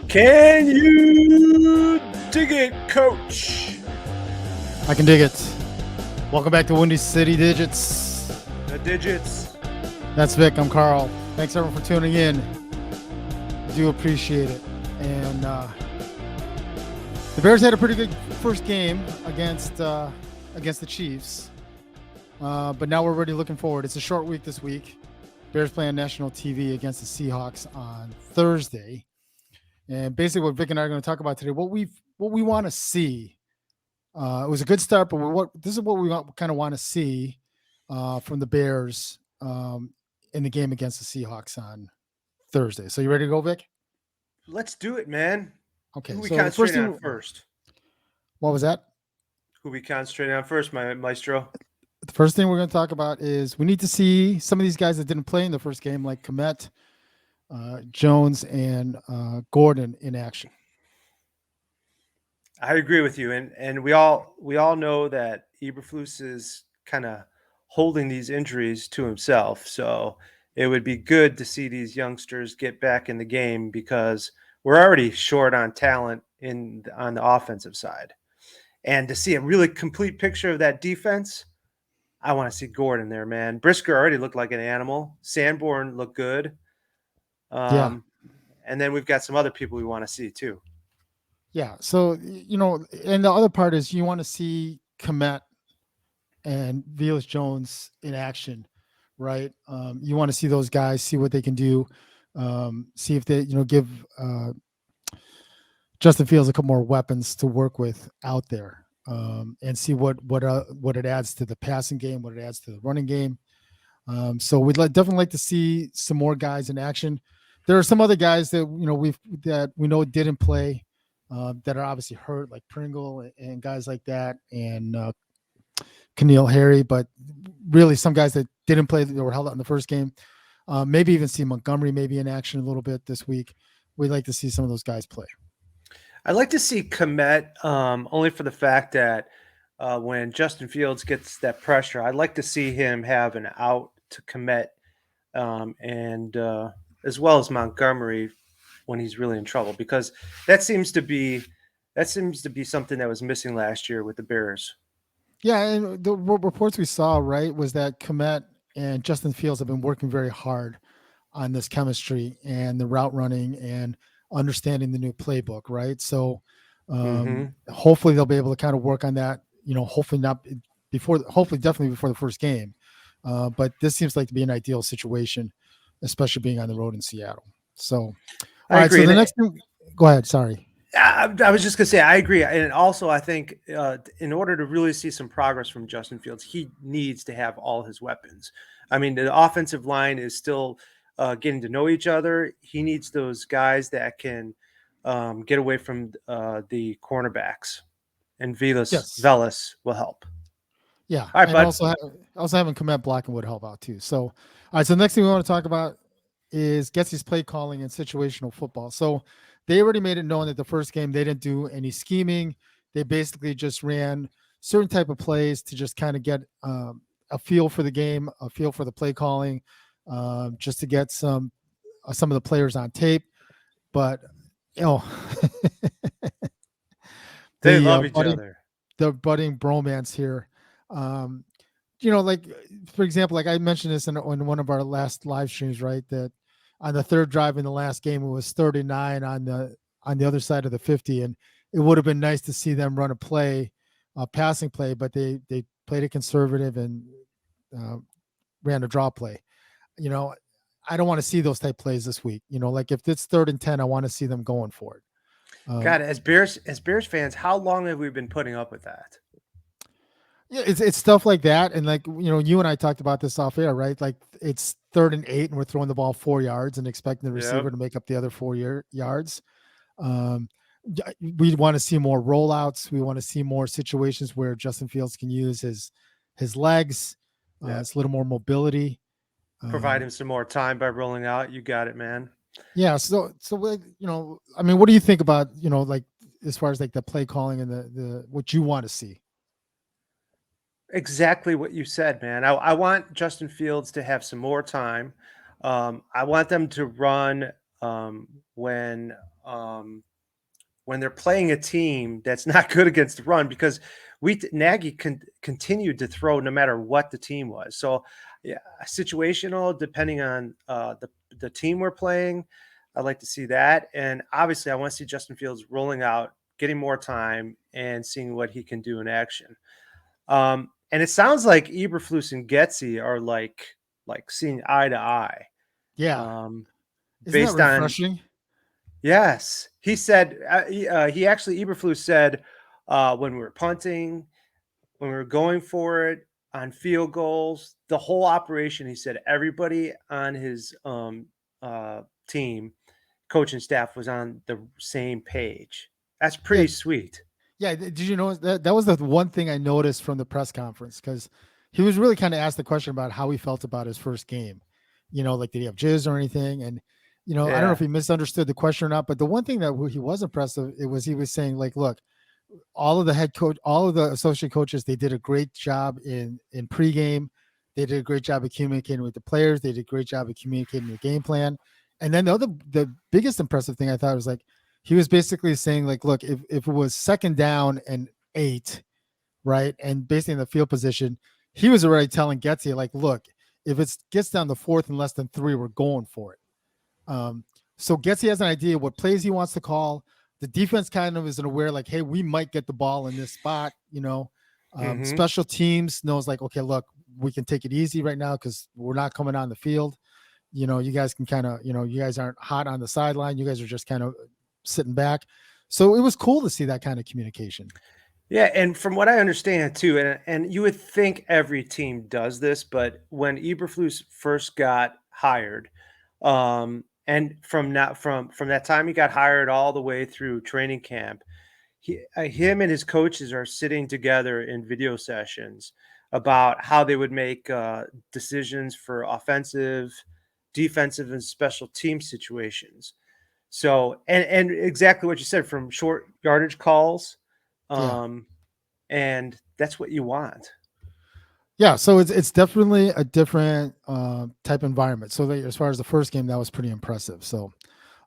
Can you dig it, coach? I can dig it. Welcome back to Windy City Digits. The digits. That's Vic. I'm Carl. Thanks everyone for tuning in. Do appreciate it. And the Bears had a pretty good first game against the Chiefs. But now we're already looking forward. It's a short week this week. Bears play on national TV against the Seahawks on Thursday. And basically what Vic and I are going to talk about today, what we want to see. It was a good start, but this is what we kind of want to see from the Bears in the game against the Seahawks on Thursday. So you ready to go, Vic? Let's do it, man. Okay. Who we so concentrating on first? What was that? Who we concentrating on first, my maestro? The first thing we're going to talk about is we need to see some of these guys that didn't play in the first game, like Komet, Jones, and Gordon in action. I agree with you, and we all know that Eberflus is kind of holding these injuries to himself. So it would be good to see these youngsters get back in the game because we're already short on talent on the offensive side, and to see a really complete picture of that defense, I want to see Gordon there, man. Brisker already looked like an animal. Sanborn looked good. Yeah. And then we've got some other people we want to see too. Yeah. So, and the other part is you want to see Komet and Velus Jones in action, right? You want to see those guys, see what they can do, see if they, give Justin Fields a couple more weapons to work with out there, and see what it adds to the passing game, what it adds to the running game. So we'd definitely like to see some more guys in action. There are some other guys that we know didn't play, that are obviously hurt, like Pringle and guys like that, and Keneal Harry. But really, some guys that didn't play that were held out in the first game. Maybe even see Montgomery maybe in action a little bit this week. We'd like to see some of those guys play. I'd like to see Komet, only for the fact that when Justin Fields gets that pressure, I'd like to see him have an out to Komet, and as well as Montgomery when he's really in trouble, because that seems to be something that was missing last year with the Bears. Yeah, and the reports we saw, right, was that Komet and Justin Fields have been working very hard on this chemistry and the route running and understanding the new playbook, right? So hopefully they'll be able to kind of work on that, hopefully definitely before the first game. But this seems like to be an ideal situation, especially being on the road in Seattle. So, all right, so the next thing, go ahead. Sorry. I was just going to say, I agree. And also, I think in order to really see some progress from Justin Fields, he needs to have all his weapons. I mean, the offensive line is still getting to know each other. He needs those guys that can get away from the cornerbacks, and Velus will help. Yeah. All right, and also having Komet blocking would help out too. So, all right. So the next thing we want to talk about is Getsy's play calling and situational football. So they already made it known that the first game they didn't do any scheming. They basically just ran certain type of plays to just kind of get a feel for the game, a feel for the play calling, just to get some of the players on tape. But they love each other. The budding bromance here. Like, for example, like I mentioned this in one of our last live streams, right? That on the third drive in the last game, it was 39 on the other side of the 50. And it would have been nice to see them run a passing play, but they played it conservative and ran a draw play. I don't want to see those type plays this week. Like if it's 3rd and 10, I want to see them going for it. God, as Bears fans, how long have we been putting up with that? Yeah, it's stuff like that. And like, you and I talked about this off air, right? Like it's 3rd and 8 and we're throwing the ball 4 yards and expecting the receiver to make up the other 4 yards. We want to see more rollouts. We want to see more situations where Justin Fields can use his legs. It's a little more mobility. Provide him some more time by rolling out. You got it, man. Yeah. So I mean, what do you think about, like as far as like the play calling and the what you want to see? Exactly what you said, man. I want Justin Fields to have some more time. I want them to run when um, when they're playing a team that's not good against the run, because Nagy continued to throw no matter what the team was. So yeah, situational depending on the team we're playing. I'd like to see that, and obviously I want to see Justin Fields rolling out, getting more time, and seeing what he can do in action. And it sounds like Eberflus and Getzey are like seeing eye to eye. Yeah. Um, Isn't that based on refreshing? Yes, he said, he actually Eberflus said, when we were punting, when we were going for it on field goals, the whole operation, he said everybody on his team, coaching staff was on the same page. That's Yeah. pretty sweet. Yeah. Did you know that was the one thing I noticed from the press conference? Because he was really kind of asked the question about how he felt about his first game. Like did he have jizz or anything? And I don't know if Yeah. he misunderstood the question or not. But the one thing that he was impressed of, it was he was saying like, look, all of the head coach, all of the associate coaches, they did a great job in pregame. They did a great job of communicating with the players. They did a great job of communicating the game plan. And then the biggest impressive thing I thought was like he was basically saying like, look, if it was second down and 8, right, and based on the field position, he was already telling Getzey like, look, if it gets down to fourth and less than 3, we're going for it. Um, so Getzey has an idea what plays he wants to call. The defense kind of is aware, like, hey, we might get the ball in this spot. Hmm. Special teams knows, like, okay, look, we can take it easy right now because we're not coming on the field. You guys can kind of, you guys aren't hot on the sideline. You guys are just kind of sitting back. So it was cool to see that kind of communication. Yeah, and from what I understand too, and you would think every team does this, but when Eberflus first got hired, and from that time he got hired all the way through training camp, him and his coaches are sitting together in video sessions about how they would make decisions for offensive, defensive, and special team situations. So, and exactly what you said, from short yardage calls. Yeah. Um, and that's what you want. Yeah, so it's definitely a different type environment. So as far as the first game, that was pretty impressive. So,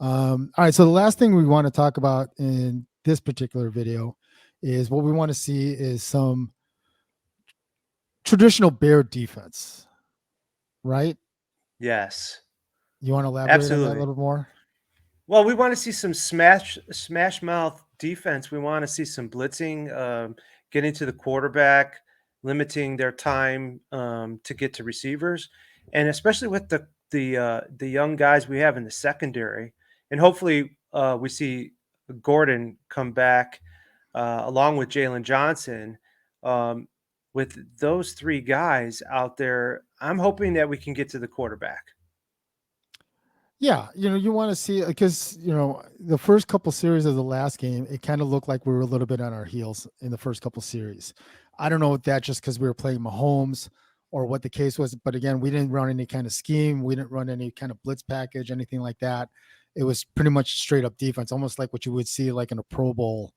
all right. So the last thing we want to talk about in this particular video is what we want to see is some traditional Bear defense, right? Yes, You want to elaborate on that a absolutely. little more? Well, we want to see some smash mouth defense. We want to see some blitzing, getting to the quarterback, limiting their time to get to receivers, and especially with the young guys we have in the secondary, and hopefully we see Gordon come back along with Jalen Johnson. Um, with those three guys out there, I'm hoping that we can get to the quarterback. Yeah, you want to see because the first couple series of the last game, it kind of looked like we were a little bit on our heels in the first couple series. I don't know if that just because we were playing Mahomes or what the case was, but again, we didn't run any kind of scheme, we didn't run any kind of blitz package, anything like that. It was pretty much straight up defense, almost like what you would see like in a Pro Bowl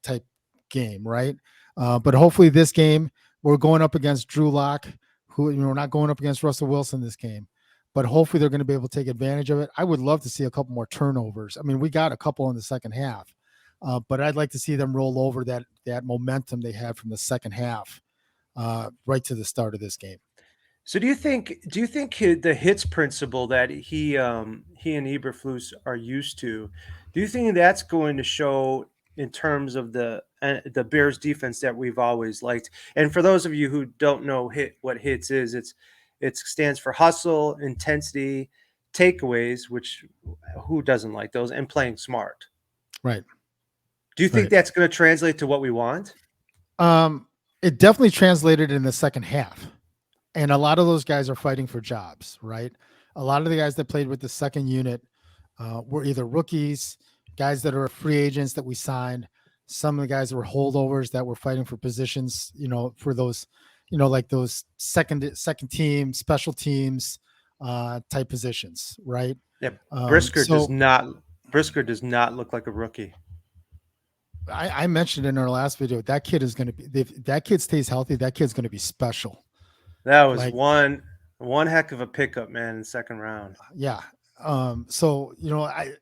type game, right? But hopefully, this game we're going up against Drew Lock, who we're not going up against Russell Wilson this game, but hopefully they're going to be able to take advantage of it. I would love to see a couple more turnovers. I mean, we got a couple in the second half, but I'd like to see them roll over that momentum they had from the second half right to the start of this game. So do you think the hits principle that he and Eberflus are used to, do you think that's going to show in terms of the Bears defense that we've always liked? And for those of you who don't know what hits is, it stands for hustle, intensity, takeaways, which who doesn't like those, and playing smart. Right, Do you think right. that's going to translate to what we want? Um, it definitely translated in the second half. And a lot of those guys are fighting for jobs, right? A lot of the guys that played with the second unit were either rookies, guys that are free agents that we signed. Some of the guys that were holdovers that were fighting for positions, for those, like those second team, special teams type positions, right? Yeah, Um, Brisker does so not Brisker does not look like a rookie. I mentioned in our last video that kid is going to be if that kid stays healthy, that kid's going to be special. That was Like, one heck of a pickup, man, in the second round. yeah. So I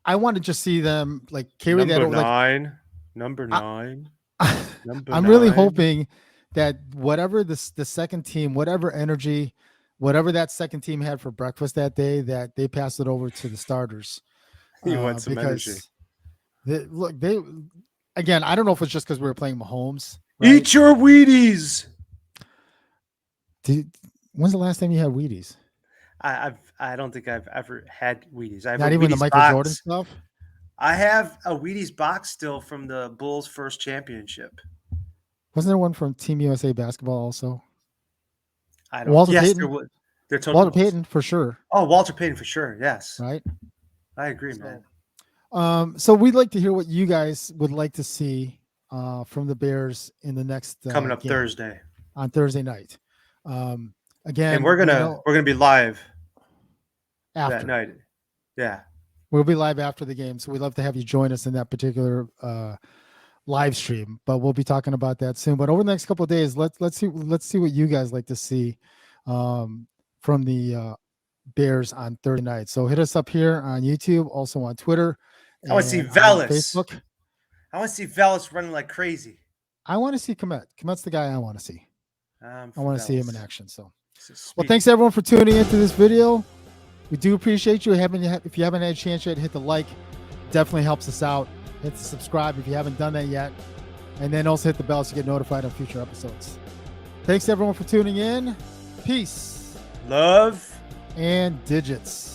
I want to just see them like carry that over. Number I, 9. Number I'm really 9. hoping that whatever the second team, whatever energy, whatever that second team had for breakfast that day, that they pass it over to the starters. You want some energy. Because they again, I don't know if it's just because we were playing Mahomes. Right? Eat your Wheaties. When's the last time you had Wheaties? I don't think I've ever had Wheaties. I have Not a even Wheaties the Michael box. Jordan stuff. I have a Wheaties box still from the Bulls' first championship. Wasn't there one from Team USA basketball also? I don't. Walter Yes, Payton. there was. There totally Walter was. Payton for sure. Oh, Walter Payton for sure. Yes. Right. I agree, man. So we'd like to hear what you guys would like to see from the Bears in the next coming up game Thursday. On Thursday night. Again, and we're gonna be live after that night. Yeah, we'll be live after the game, so we'd love to have you join us in that particular live stream. But we'll be talking about that soon. But over the next couple of days, let's see what you guys like to see from the Bears on Thursday night. So hit us up here on YouTube, also on Twitter. I want to see Velas. Facebook. I want to see Velas running like crazy. I want to see Komet. Komet's the guy I want to see. I want to see him in action. So, well, thanks everyone for tuning into this video. We do appreciate you. If you haven't had a chance yet, hit the like. Definitely helps us out. Hit the subscribe if you haven't done that yet. And then also hit the bell so you get notified on future episodes. Thanks everyone for tuning in. Peace. Love. And digits.